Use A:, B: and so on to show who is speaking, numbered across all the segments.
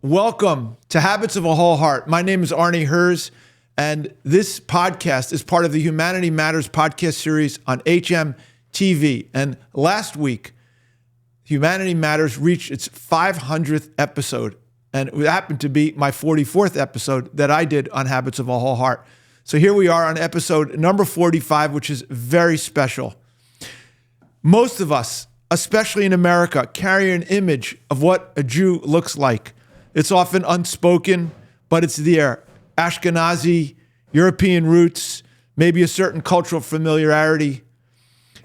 A: Welcome to Habits of a Whole Heart. My name is Arnie Herz, and this podcast is part of the Humanity Matters podcast series on hmTv. And last week, Humanity Matters reached its 500th episode, and it happened to be my 44th episode that I did on Habits of a Whole Heart. So here we are on episode number 45, which is very special. Most of us, especially in America, carry an image of what a Jew looks like. It's often unspoken, but it's there. Ashkenazi, European roots, maybe a certain cultural familiarity.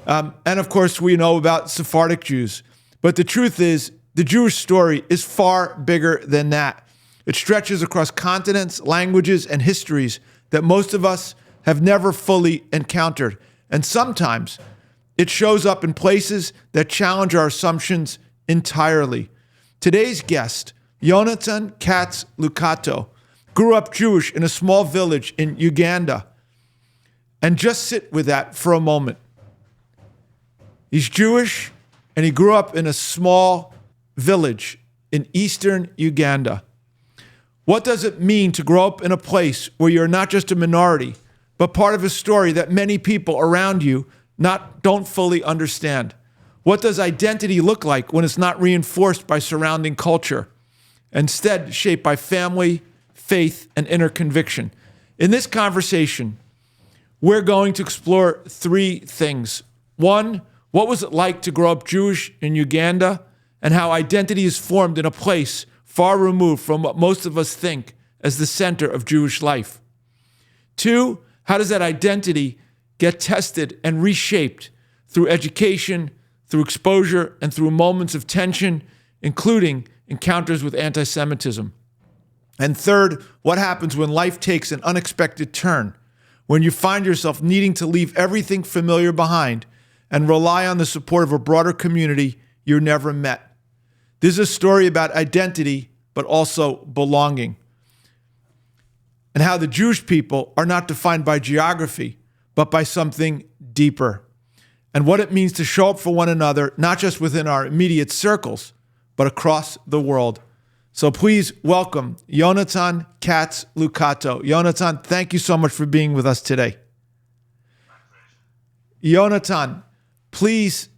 A: And of course, we know about Sephardic Jews. But the truth is, the Jewish story is far bigger than that. It stretches across continents, languages, and histories that most of us have never fully encountered. And sometimes it shows up in places that challenge our assumptions entirely. Today's guest, Yonatan Katz Lukato, grew up Jewish in a small village in Uganda. And just sit with that for a moment. He's Jewish, and he grew up in a small village in eastern Uganda. What does it mean to grow up in a place where you're not just a minority, but part of a story that many people around you don't fully understand? What does identity look like when it's not reinforced by surrounding culture, instead shaped by family, faith, and inner conviction? In this conversation, we're going to explore three things. One, what was it like to grow up Jewish in Uganda, and how identity is formed in a place far removed from what most of us think as the center of Jewish life. Two, how does that identity get tested and reshaped through education, through exposure, and through moments of tension, including encounters with anti-Semitism? And third, what happens when life takes an unexpected turn, when you find yourself needing to leave everything familiar behind and rely on the support of a broader community you never met? This is a story about identity, but also belonging, and how the Jewish people are not defined by geography, but by something deeper, and what it means to show up for one another, not just within our immediate circles, but across the world. So please welcome Yonatan Katz Lukato. Yonatan, thank you so much for being with us today. Yonatan, please,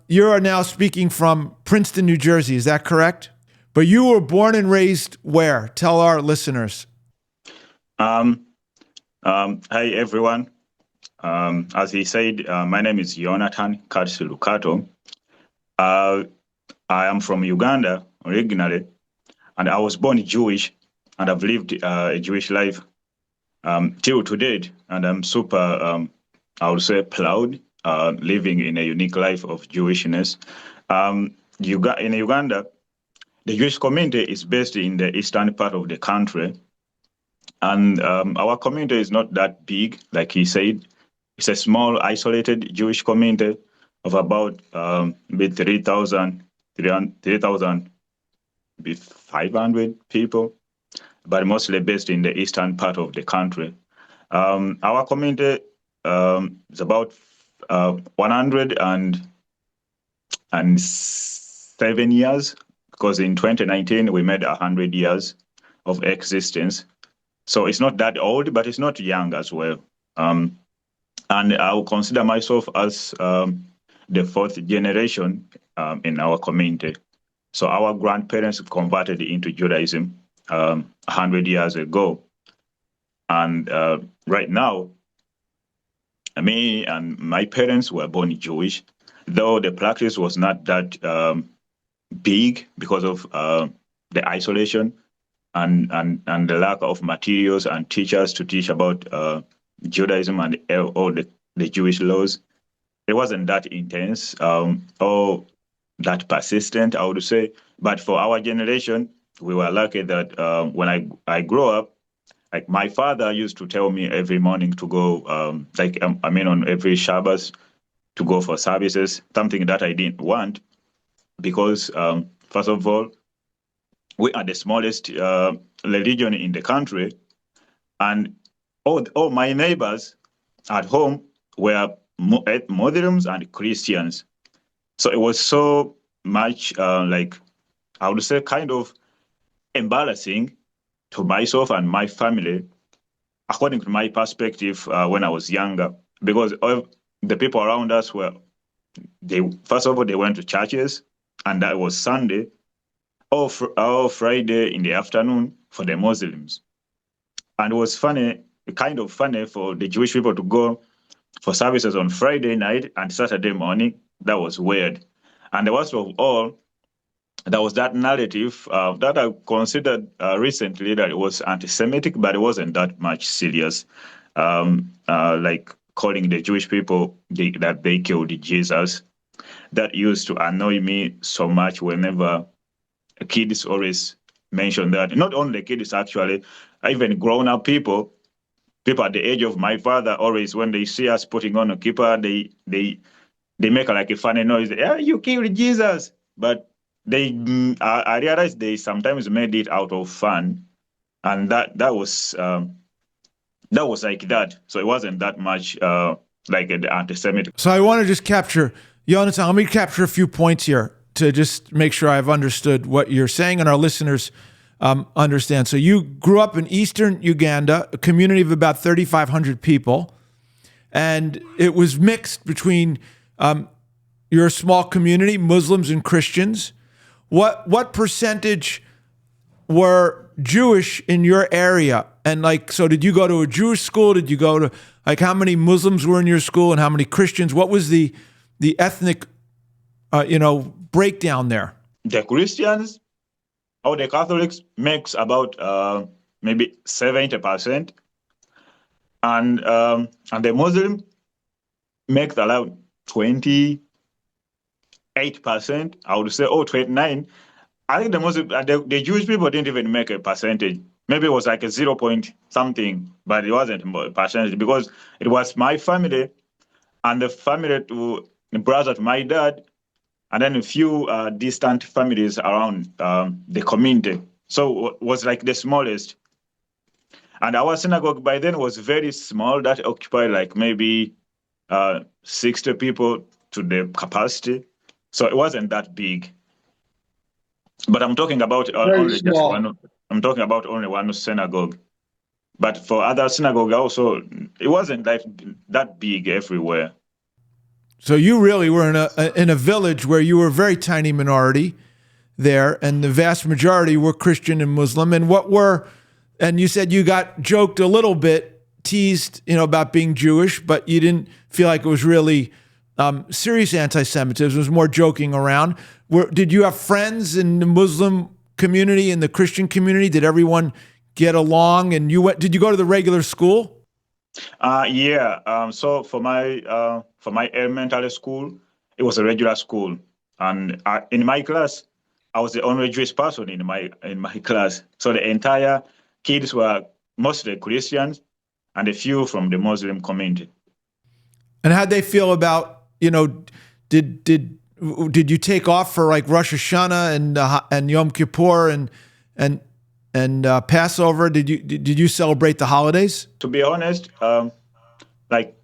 A: you are now speaking from Princeton, New Jersey. Is that correct? But you were born and raised where? Tell our listeners.
B: Hi, everyone. As he said, my name is Yonatan Katz Lukato. I am from Uganda originally, and I was born Jewish, and I've lived a Jewish life till today, and I'm super, I would say, proud, living in a unique life of Jewishness. In Uganda, the Jewish community is based in the eastern part of the country, and our community is not that big, like he said. It's a small, isolated Jewish community of about maybe 3,500 people, but mostly based in the eastern part of the country. Our community is about 107 years, because in 2019 we made 100 years of existence. So it's not that old, but it's not young as well. And I will consider myself as the fourth generation in our community. So our grandparents converted into Judaism 100 years ago. And right now, me and my parents were born Jewish, though the practice was not that big because of the isolation and the lack of materials and teachers to teach about Judaism and all the Jewish laws. It wasn't that intense or that persistent, I would say. But for our generation, we were lucky that when I grew up, like my father used to tell me every morning to go, on every Shabbos to go for services, something that I didn't want because, first of all, we are the smallest religion in the country, and all my neighbors at home were Muslims and Christians. So it was so much I would say kind of embarrassing to myself and my family, according to my perspective, when I was younger, because of the people around us were, they first of all, they went to churches, and that was Sunday or Friday in the afternoon for the Muslims. And it was funny, kind of funny for the Jewish people to go for services on Friday night and Saturday morning. That was weird. And the worst of all, there was that narrative that I considered recently that it was anti-Semitic, but it wasn't that much serious. Like calling the Jewish people that they killed Jesus. That used to annoy me so much whenever kids always mention that. Not only kids, actually, even grown-up people at the age of my father, always when they see us putting on a kippah, they make like a funny noise. Yeah, you killed Jesus. But I realized they sometimes made it out of fun, and that was like that. So it wasn't that much like the anti-Semitic.
A: So I want to just capture, Yonatan, let me capture a few points here to just make sure I've understood what you're saying and our listeners understand. So you grew up in eastern Uganda, a community of about 3,500 people, and it was mixed between your small community, Muslims and Christians. What percentage were Jewish in your area? And so did you go to a Jewish school? Did you go to, how many Muslims were in your school and how many Christians? What was the ethnic, breakdown there?
B: The Christians or the Catholics makes about maybe 70%, and the Muslim makes around 28%. I would say, 29%. I think the Muslim, the Jewish people didn't even make a percentage. Maybe it was like a 0 point something, but it wasn't a percentage because it was my family and the family to the brother to my dad, and then a few distant families around the community. So it was like the smallest. And our synagogue by then was very small. That occupied like maybe 60 people to the capacity. So it wasn't that big. But I'm talking about only just one. I'm talking about only one synagogue. But for other synagogue also, it wasn't that big everywhere.
A: So you really were in a village where you were a very tiny minority there, and the vast majority were Christian and Muslim. And you said you got joked a little bit, teased, about being Jewish, but you didn't feel like it was really serious anti-Semitism. It was more joking around. Did you have friends in the Muslim community and the Christian community? Did everyone get along? And did you go to the regular school?
B: Yeah. So for my elementary school, it was a regular school, and in my class, I was the only Jewish person in my class. So the entire kids were mostly Christians, and a few from the Muslim community.
A: And how'd they feel about did you take off for like Rosh Hashanah and Yom Kippur and Passover? Did you celebrate the holidays?
B: To be honest, like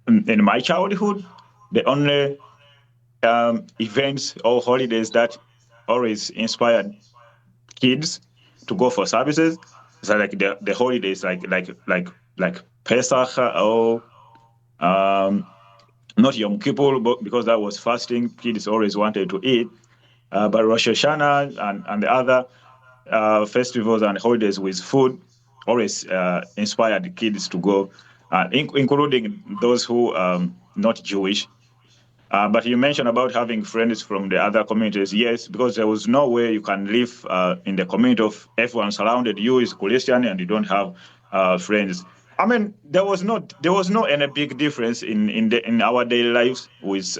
B: in my childhood, the only events or holidays that always inspired kids to go for services is like the holidays like Pesach or not Yom Kippur, because that was fasting. Kids always wanted to eat. But Rosh Hashanah and the other festivals and holidays with food always inspired the kids to go, including those who not Jewish. But you mentioned about having friends from the other communities. Yes, because there was no way you can live in the community of everyone surrounded you is Christian and you don't have friends. I mean, there was no any big difference in our daily lives with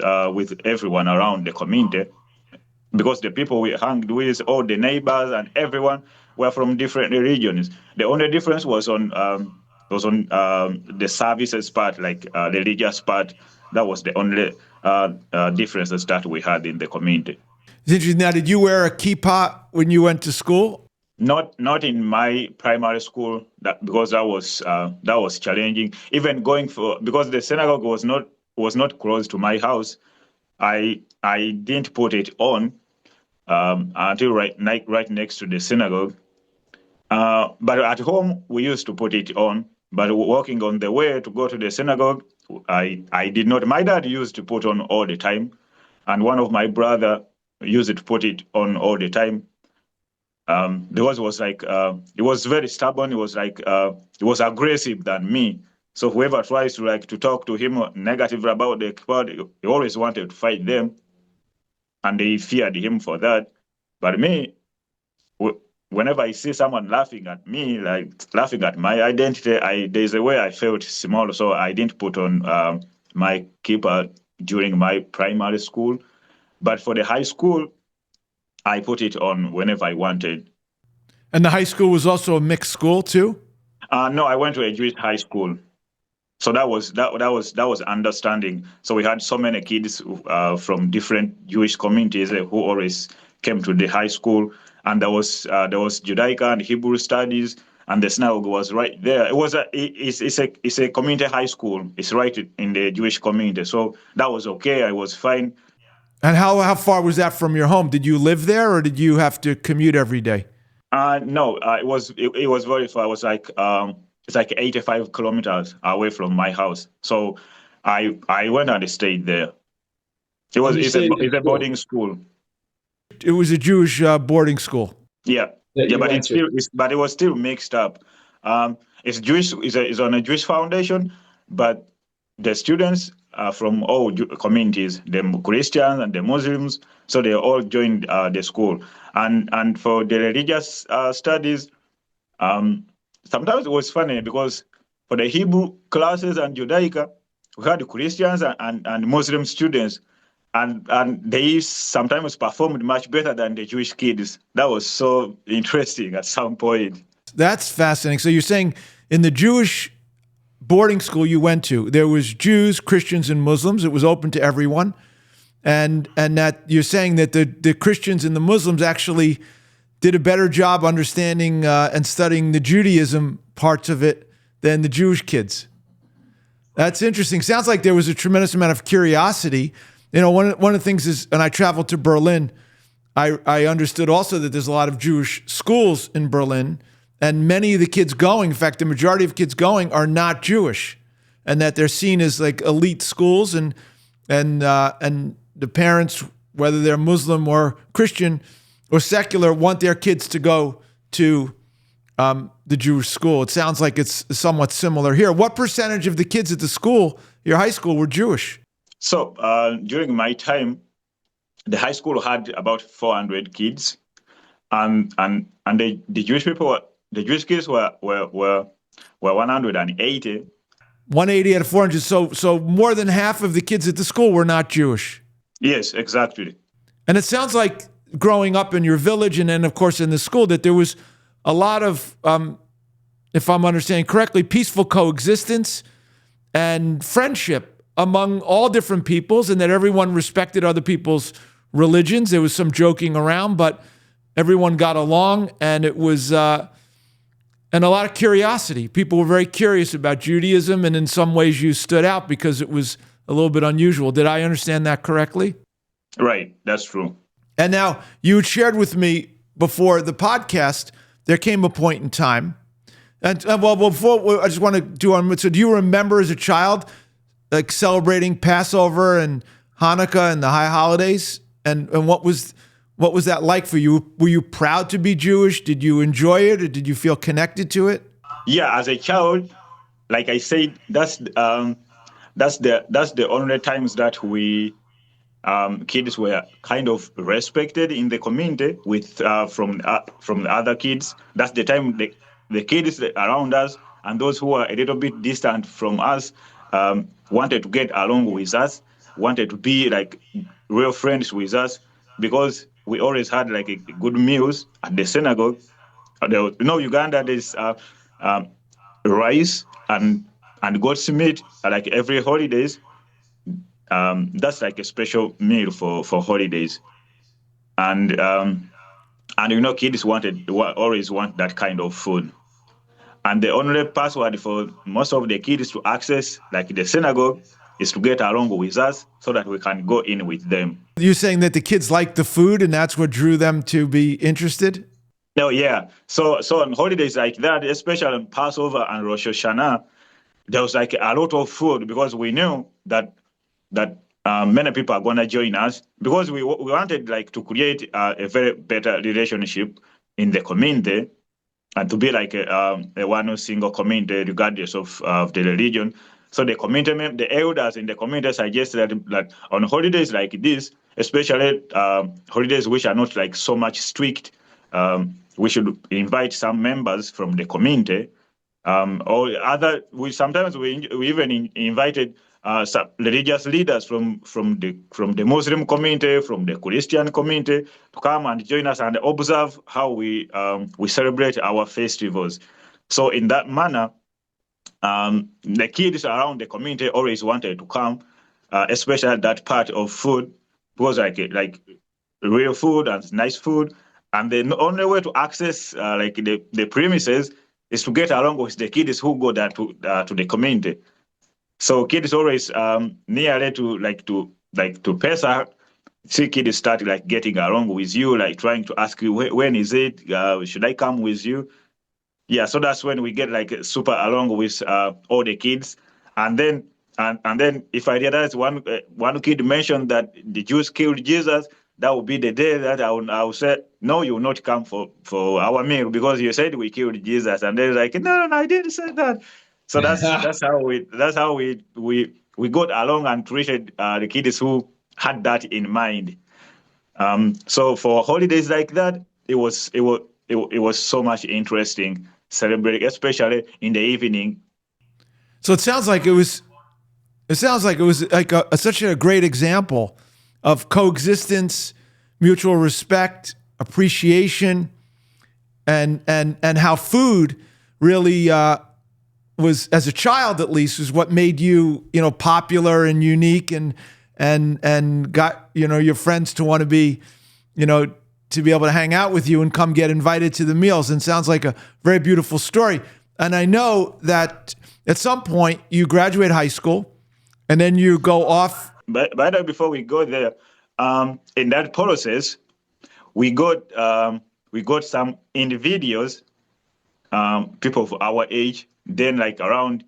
B: everyone around the community, because the people we hung with, all the neighbors and everyone, were from different regions. The only difference was on the services part, like the religious part. That was the only differences that we had in the community.
A: It's interesting. Now, did you wear a kippah when you went to school?
B: Not in my primary school, because that was challenging. Even because the synagogue was not close to my house, I didn't put it on. until right next to the synagogue. But at home, we used to put it on. But walking on the way to go to the synagogue, I did not. My dad used to put on all the time, and one of my brother used to put it on all the time. Because it was like it was very stubborn. It was like it was aggressive than me. So whoever tries to talk to him negatively about the crowd, he always wanted to fight them, and they feared him for that. But me, whenever I see someone laughing at me, like laughing at my identity, there's a way I felt small, so I didn't put on my kippah during my primary school. But for the high school, I put it on whenever I wanted.
A: And the high school was also a mixed school too?
B: No, I went to a Jewish high school. So that was understanding. So we had so many kids from different Jewish communities who always came to the high school, and there was Judaica and Hebrew studies, and the synagogue was right there. It's a community high school. It's right in the Jewish community, so that was okay. I was fine.
A: And how far was that from your home? Did you live there, or did you have to commute every day?
B: No, it was very far. It was like it's like 85 kilometers away from my house. So I went and stayed there. It's a boarding school.
A: It was a Jewish boarding school.
B: Yeah, but it was still mixed up. It's Jewish. It's on a Jewish foundation, but the students are from all communities, the Christians and the Muslims. So they all joined the school. And for the religious studies, sometimes it was funny because for the Hebrew classes and Judaica, we had Christians and Muslim students, and they sometimes performed much better than the Jewish kids. That was so interesting at some point.
A: That's fascinating. So you're saying in the Jewish boarding school you went to, there was Jews, Christians, and Muslims. It was open to everyone. And that you're saying that the Christians and the Muslims actually did a better job understanding and studying the Judaism parts of it than the Jewish kids. That's interesting. Sounds like there was a tremendous amount of curiosity. You know, one of the things is, and I traveled to Berlin, I understood also that there's a lot of Jewish schools in Berlin, and many of the kids going, in fact, the majority of kids going are not Jewish, and that they're seen as like elite schools, and the parents, whether they're Muslim or Christian or secular, want their kids to go to the Jewish school. It sounds like it's somewhat similar here. What percentage of the kids at the school, your high school, were Jewish?
B: So during my time, the high school had about 400 kids, and the Jewish people, the Jewish kids were 180.
A: 180 out of 400. So more than half of the kids at the school were not Jewish.
B: Yes, exactly.
A: And it sounds like growing up in your village and then, of course, in the school, that there was a lot of, if I'm understanding correctly, peaceful coexistence and friendship among all different peoples, and that everyone respected other people's religions. There was some joking around, but everyone got along, and it was, and a lot of curiosity. People were very curious about Judaism, and in some ways you stood out because it was a little bit unusual. Did I understand that correctly?
B: Right, that's true.
A: And now you had shared with me before the podcast, there came a point in time, and well, before I just want to do on. So, do you remember as a child, like celebrating Passover and Hanukkah and the high holidays, and what was that like for you? Were you proud to be Jewish? Did you enjoy it, or did you feel connected to it?
B: Yeah, as a child, like I said, that's the only times that we kids were kind of respected in the community with from the other kids. That's the time the kids around us and those who are a little bit distant from us wanted to get along with us, wanted to be like real friends with us, because we always had like a good meals at the synagogue. Uganda, there's rice and goat's meat like every holidays. That's like a special meal for holidays, and kids always want that kind of food. And the only password for most of the kids to access like the synagogue is to get along with us so that we can go in with them.
A: You're saying that the kids like the food and that's what drew them to be interested?
B: No, yeah. So on holidays like that, especially on Passover and Rosh Hashanah, there was like a lot of food because we knew that many people are gonna join us because we wanted like to create a very better relationship in the community and to be like a one single community regardless of the religion. So the community, the elders in the community suggested that on holidays like this, especially holidays which are not like so much strict, we should invite some members from the community. Or other, sometimes we even invited some religious leaders from the Muslim community, from the Christian community, to come and join us and observe how we celebrate our festivals. So in that manner, the kids around the community always wanted to come, especially that part of food was like real food and nice food. And the only way to access like the premises is to get along with the kids who go there to the community. So kids always nearly to Pesach, see kids start like getting along with you, like trying to ask you when is it? Should I come with you? Yeah, so that's when we get like super along with all the kids, and then if I realize one kid mentioned that the Jews killed Jesus, that would be the day that I will say, no, you will not come for our meal because you said we killed Jesus, and they're like, no, I didn't say that. So that's how we got along and treated the kids who had that in mind. So for holidays like that, it was so much interesting celebrating, especially in the evening.
A: So it sounds like it was like such a great example of coexistence, mutual respect, appreciation, and how food really was, as a child at least, was what made you popular and unique and got your friends to want to be to be able to hang out with you and come get invited to the meals. And sounds like a very beautiful story. And I know that at some point you graduate high school and then you go off.
B: But by the way, before we go there, in that process, we got some individuals, people of our age, then like around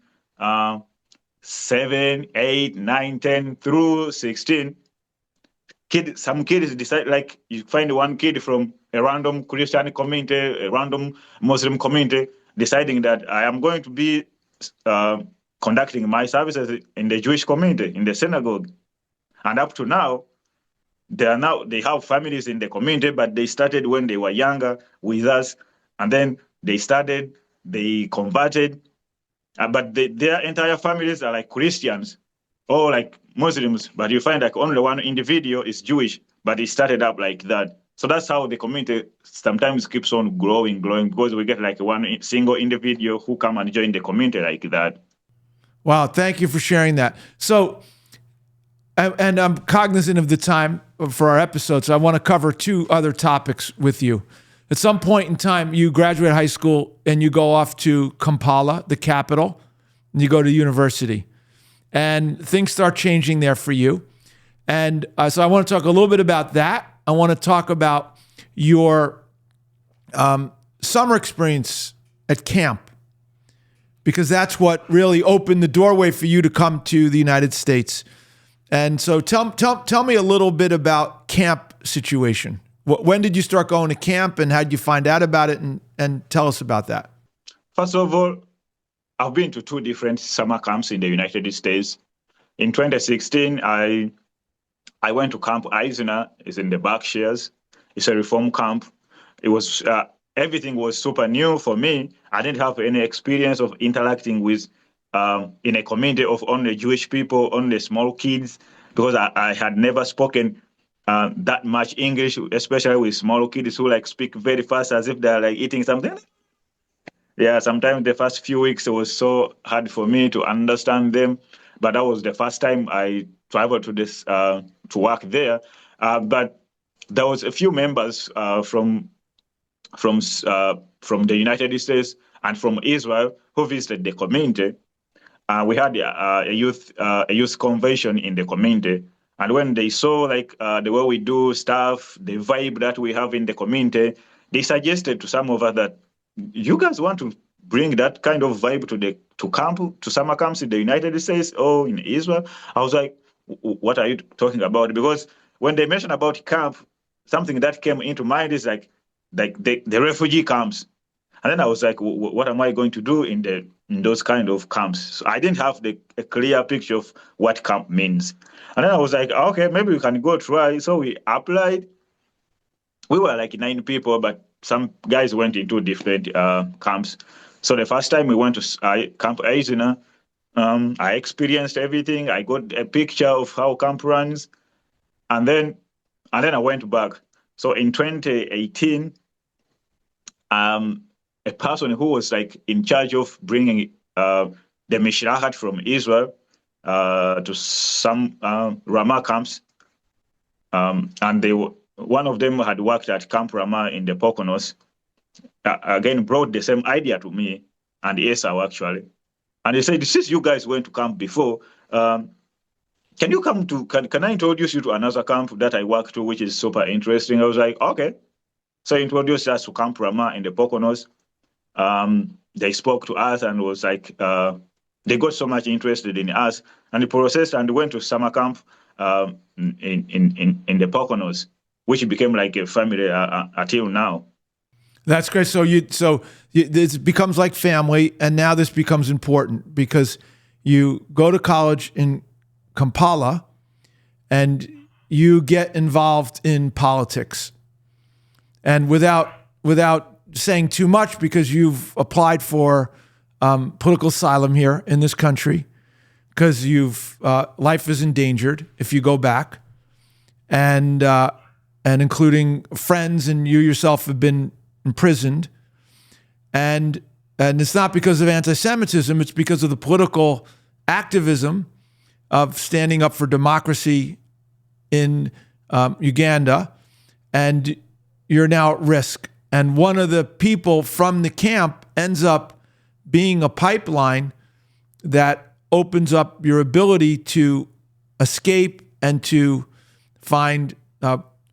B: 7, 8, 9, 10 through 16. Some kids decide, like you find one kid from a random Christian community, a random Muslim community, deciding that I am going to be conducting my services in the Jewish community, in the synagogue. And up to now, they have families in the community, but they started when they were younger with us. And then they converted, but their entire families are like Christians or like Muslims, but you find like only one individual is Jewish, but it started up like that. So that's how the community sometimes keeps on growing, because we get like one single individual who come and join the community like that.
A: Wow, thank you for sharing that. So, and I'm cognizant of the time for our episode, so I want to cover 2 other topics with you. At some point in time, you graduate high school and you go off to Kampala, the capital, and you go to university. And things start changing there for you. And so I want to talk a little bit about that. I want to talk about your summer experience at camp, because that's what really opened the doorway for you to come to the United States. And so tell me a little bit about camp situation. When did you start going to camp and how did you find out about it? And tell us about that.
B: First of all, I've been to 2 different summer camps in the United States. In 2016, I went to Camp Eisner. It's in the Berkshires. It's a reform camp. It was everything was super new for me. I didn't have any experience of interacting with in a community of only Jewish people, only small kids, because I had never spoken that much English, especially with small kids who like speak very fast as if they're like eating something. Yeah, sometimes the first few weeks it was so hard for me to understand them, but that was the first time I traveled to this to work there. But there was a few members from the United States and from Israel who visited the community, we had a youth convention in the community. And when they saw like the way we do stuff, the vibe that we have in the community, they suggested to some of us that you guys want to bring that kind of vibe to summer camps in the United States or in Israel. I was like, what are you talking about? Because when they mentioned about camp, something that came into mind is like the refugee camps. And then I was like, what am I going to do in those kind of camps? So I didn't have a clear picture of what camp means. And then I was like, okay, maybe we can go try. So we applied. We were like 9 people, but some guys went into different camps. So the first time we went to Camp Eisner, I experienced everything. I got a picture of how camp runs. And then I went back. So in 2018, a person who was like in charge of bringing the Mishrahat from Israel to some Ramah camps, and one of them had worked at Camp Ramah in the Poconos, again brought the same idea to me and Esau actually. And he said, since you guys went to camp before, can you come to, can I introduce you to another camp that I work to, which is super interesting? I was like, okay. So he introduced us to Camp Ramah in the Poconos. They spoke to us and was like, they got so much interested in us, and the processed and went to summer camp in the Poconos, which became like a family until now.
A: That's great. So this becomes like family, and now this becomes important because you go to college in Kampala and you get involved in politics. And without saying too much, because you've applied for political asylum here in this country, because life is endangered if you go back, and including friends and you yourself have been imprisoned, and it's not because of anti-Semitism, it's because of the political activism of standing up for democracy in Uganda, and you're now at risk. And one of the people from the camp ends up being a pipeline that opens up your ability to escape and to find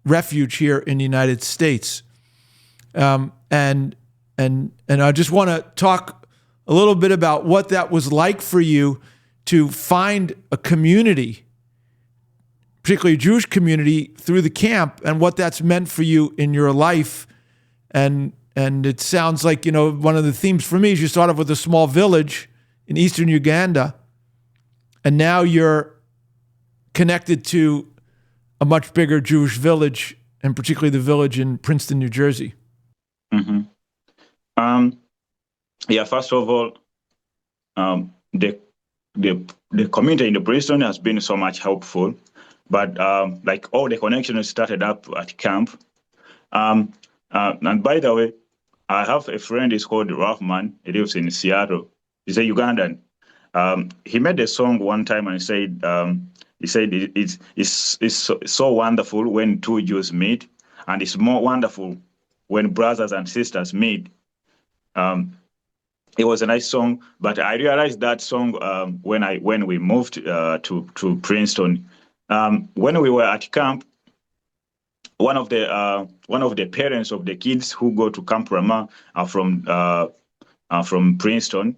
A: refuge here in the United States. And I just want to talk a little bit about what that was like for you to find a community, particularly a Jewish community, through the camp, and what that's meant for you in your life. And it sounds like, one of the themes for me is you start off with a small village in eastern Uganda, and now you're connected to a much bigger Jewish village, and particularly the village in Princeton, New Jersey.
B: Mm-hmm. First of all, the community in the Princeton has been so much helpful, but like all the connections started up at camp. And by the way, I have a friend, he's called Rahman. He lives in Seattle. He's a Ugandan. He made a song one time and said, it's so wonderful when two Jews meet, and it's more wonderful when brothers and sisters meet. It was a nice song, but I realized that song when we moved to Princeton. When we were at camp, one of the parents of the kids who go to Camp Ramah are from Princeton,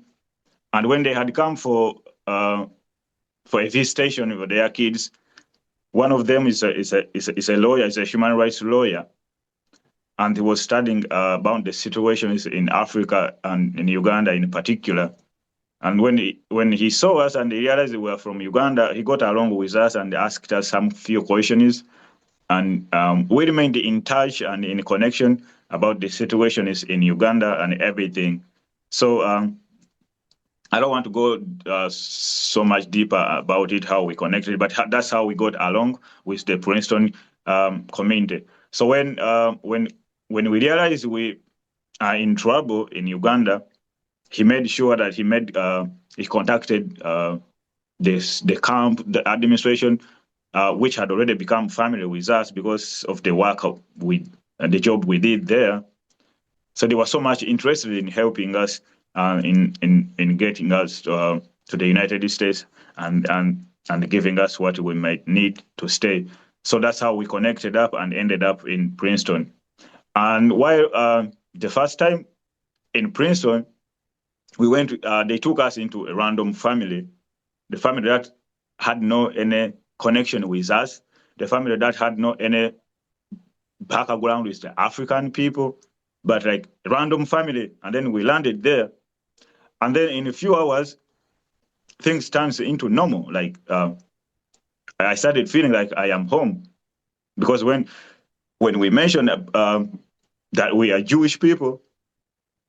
B: and when they had come for a visitation with their kids, one of them is a lawyer, is a human rights lawyer, and he was studying about the situations in Africa and in Uganda in particular. And when he saw us and he realized we were from Uganda, he got along with us and asked us some few questions. And we remained in touch and in connection about the situation is in Uganda and everything. So I don't want to go so much deeper about it, how we connected, but that's how we got along with the Princeton community. So when we realized we are in trouble in Uganda, he made sure that he contacted the camp, the administration, which had already become family with us because of the work the job we did there. So they were so much interested in helping us in getting us to the United States and giving us what we might need to stay. So that's how we connected up and ended up in Princeton. And while the first time in Princeton, we went. They took us into a random family, the family that had no any connection with us, the family that had no any background with the African people, but like a random family. And then we landed there, and then in a few hours, things turned into normal. Like I started feeling like I am home, because when we mentioned that we are Jewish people,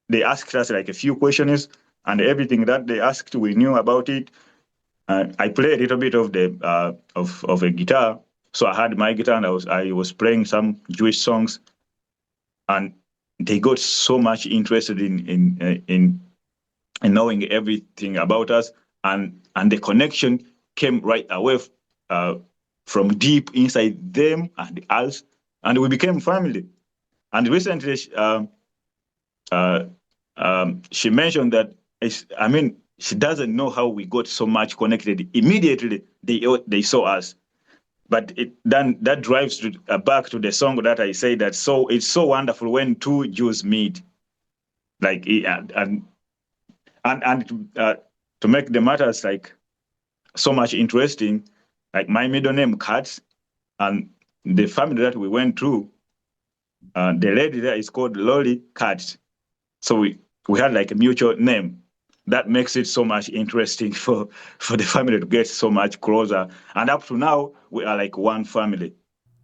B: they asked us like a few questions, and everything that they asked, we knew about it. I play a little bit of the of a guitar, so I had my guitar and I was playing some Jewish songs, and they got so much interested in knowing everything about us, and the connection came right away from deep inside them and us, and we became family. And recently, she mentioned that she doesn't know how we got so much connected. Immediately, they saw us. But then that drives back to the song that I say that it's so wonderful when two Jews meet. Like and to make the matters like so much interesting, like my middle name Katz, and the family that we went through, the lady there is called Lolly Katz. So we had like a mutual name. That makes it so much interesting for the family to get so much closer. And up to now, we are like one family.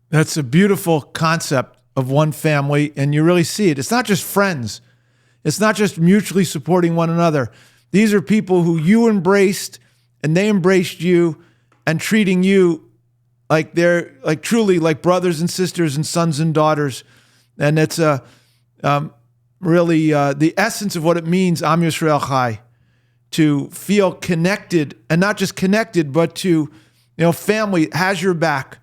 A: That's a beautiful concept of one family, and you really see it. It's not just friends. It's not just mutually supporting one another. These are people who you embraced, and they embraced you, and treating you like they're like truly like brothers and sisters and sons and daughters. And it's really the essence of what it means, Am Yisrael Chai, to feel connected, and not just connected, but to, family has your back.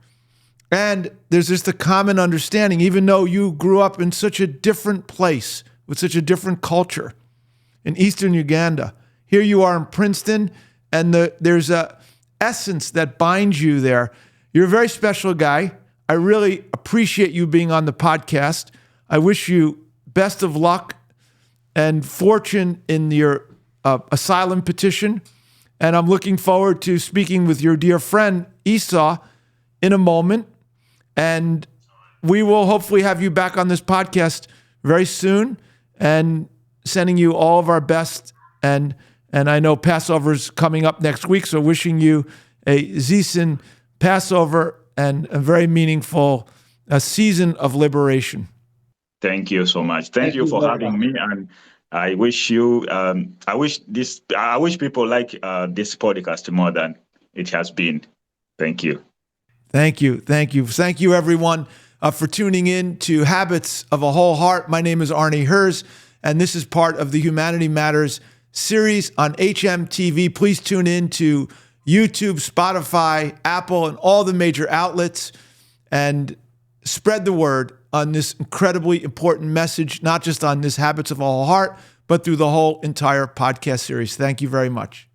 A: And there's just a common understanding, even though you grew up in such a different place with such a different culture in Eastern Uganda. Here you are in Princeton, and there's a essence that binds you there. You're a very special guy. I really appreciate you being on the podcast. I wish you best of luck and fortune in your asylum petition. And I'm looking forward to speaking with your dear friend Esau in a moment. And we will hopefully have you back on this podcast very soon, and sending you all of our best. And I know Passover's coming up next week, so wishing you a Zisen Passover and a very meaningful season of liberation.
B: Thank you so much. Thank you for having me, and I wish you. I wish people like this podcast more than it has been. Thank you.
A: Thank you. Thank you. Thank you, everyone, for tuning in to Habits of a Whole Heart. My name is Arnie Herz, and this is part of the Humanity Matters series on hmTV. Please tune in to YouTube, Spotify, Apple, and all the major outlets, and spread the word on this incredibly important message, not just on this Habits of a Whole Heart, but through the whole entire podcast series. Thank you very much.